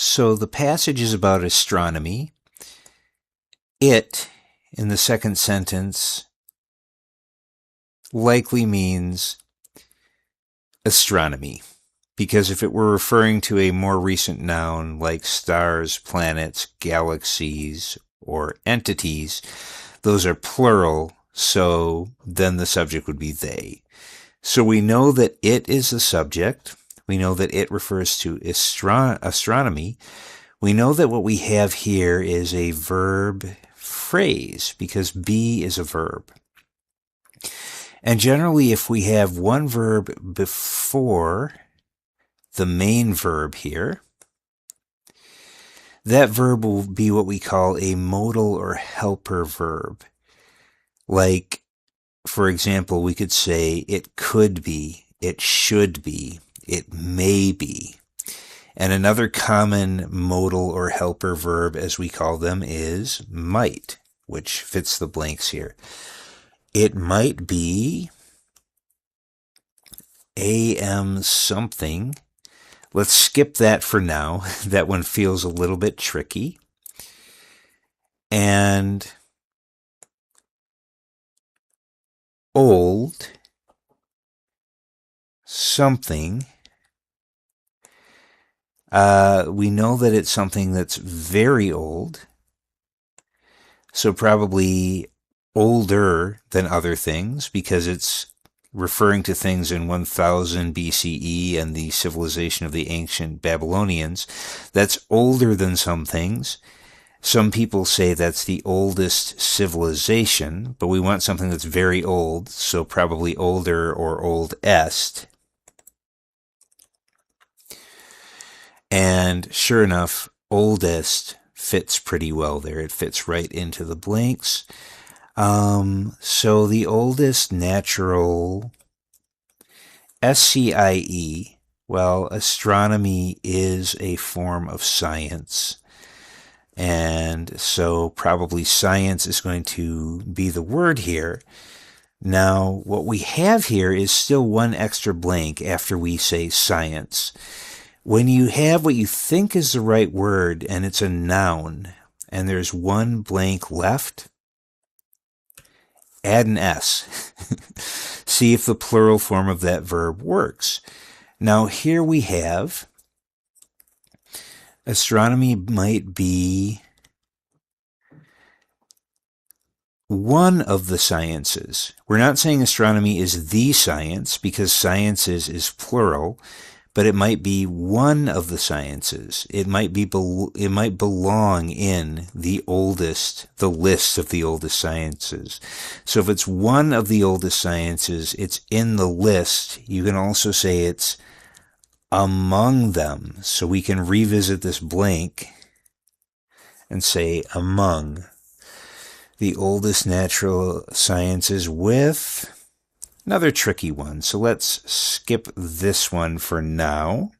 So the passage is about astronomy. It, in the second sentence, likely means astronomy, because if it were referring to a more recent noun like stars, planets, galaxies, or entities, those are plural, so then the subject would be they. So we know that it is the subject. We know that it refers to astronomy. We know that what we have here is a verb phrase because be is a verb. And generally, if we have one verb before the main verb here, that verb will be what we call a modal or helper verb. Like, for example, we could say it could be, it should be, it may be. And another common modal or helper verb, as we call them, is might, which fits the blanks here. It might be am something. Let's skip that for now. That one feels a little bit tricky. And old something. We know that it's something that's very old. So probably older than other things because it's referring to things in 1000 BCE and the civilization of the ancient Babylonians. That's older than some things. Some people say that's the oldest civilization, but we want something that's very old, so probably older or oldest. And sure enough, oldest fits pretty well there. It fits right into the blanks. So the oldest natural SCIE, well, astronomy is a form of science. And so probably science is going to be the word here. Now, what we have here is still one extra blank after we say science. When you have what you think is the right word and it's a noun and there's one blank left, add an S. See if the plural form of that verb works. Now here we have astronomy might be one of the sciences. We're not saying astronomy is the science because sciences is plural, but it might be one of the sciences. It might belong in the list of the oldest sciences. So if it's one of the oldest sciences, it's in the list. You can also say it's among them. So we can revisit this blank and say among the oldest natural sciences with another tricky one. So let's skip this one for now.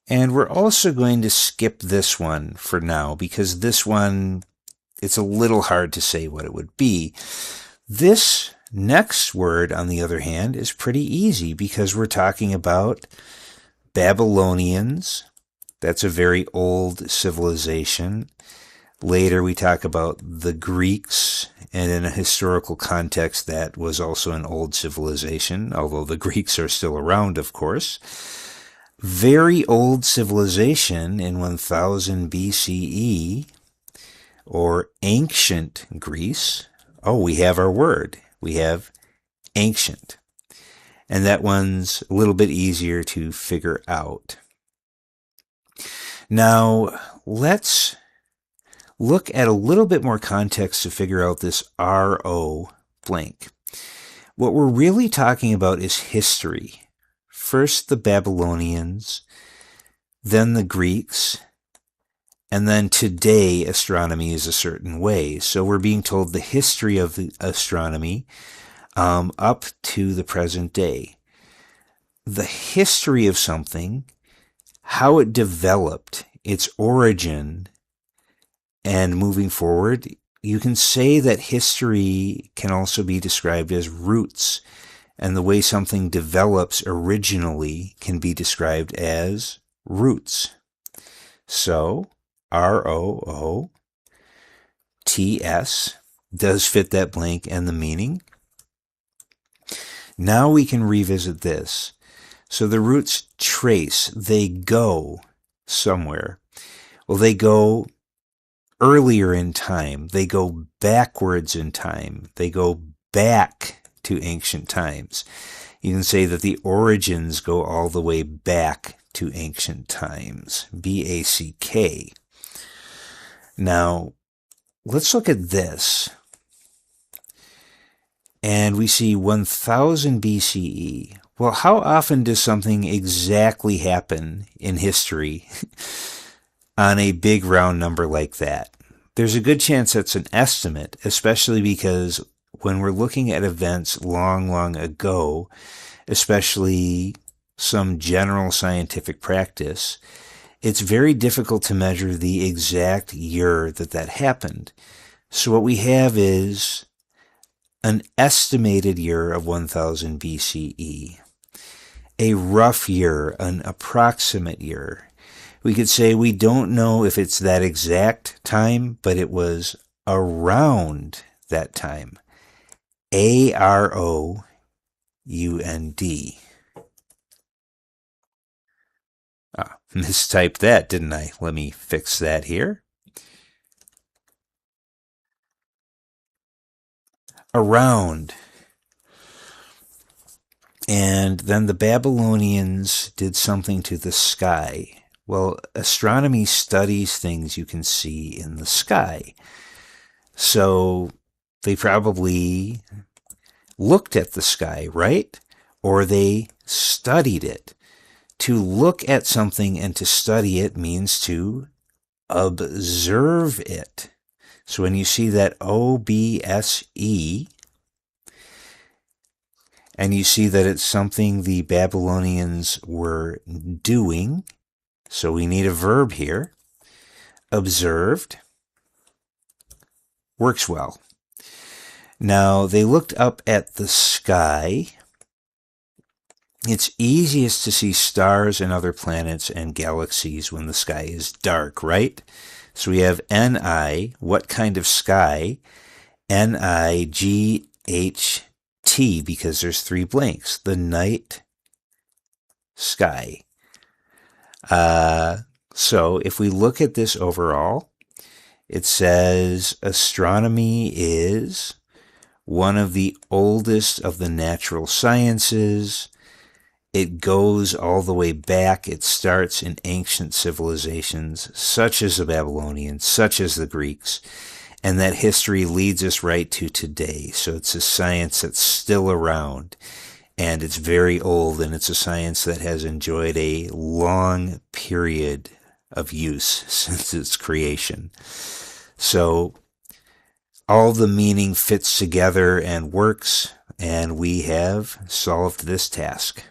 And we're also going to skip this one for now because this one, it's a little hard to say what it would be. This next word, on the other hand, is pretty easy because we're talking about Babylonians. That's a very old civilization. Later we talk about the Greeks, and in a historical context that was also an old civilization, although the Greeks are still around, of course. Very old civilization in 1000 BCE, or ancient Greece. Oh, we have our word. We have ancient. And that one's a little bit easier to figure out. Now, let's look at a little bit more context to figure out this RO blank. What we're really talking about is history. First the Babylonians, then the Greeks, and then today astronomy is a certain way. So we're being told the history of the astronomy up to the present day. The history of something, how it developed, its origin, and moving forward, you can say that history can also be described as roots, and the way something develops originally can be described as roots. So ROOTS does fit that blank and the meaning. Now we can revisit this. So the roots trace, they go somewhere. Well, they go earlier in time. They go backwards in time. They go back to ancient times. You can say that the origins go all the way back to ancient times. BACK. Now, let's look at this. And we see 1000 BCE. Well, how often does something exactly happen in history on a big round number like that? There's a good chance that's an estimate, especially because when we're looking at events long, long ago, especially some general scientific practice, it's very difficult to measure the exact year that happened. So what we have is an estimated year of 1000 BCE, a rough year, an approximate year. We could say we don't know if it's that exact time, but it was around that time. AROUND. Mistyped that, didn't I? Let me fix that here. Around. And then the Babylonians did something to the sky. Well, astronomy studies things you can see in the sky. So they probably looked at the sky, right? Or they studied it. To look at something and to study it means to observe it. So when you see that OBSE, and you see that it's something the Babylonians were doing, so we need a verb here, observed, works well. Now, they looked up at the sky. It's easiest to see stars and other planets and galaxies when the sky is dark, right? So we have NI, what kind of sky? NIGHT, because there's 3 blanks. The night sky. So if we look at this overall, it says astronomy is one of the oldest of the natural sciences. It goes all the way back. It starts in ancient civilizations, such as the Babylonians, such as the Greeks, and that history leads us right to today. So it's a science that's still around, and it's very old, and it's a science that has enjoyed a long period of use since its creation. So all the meaning fits together and works, and we have solved this task.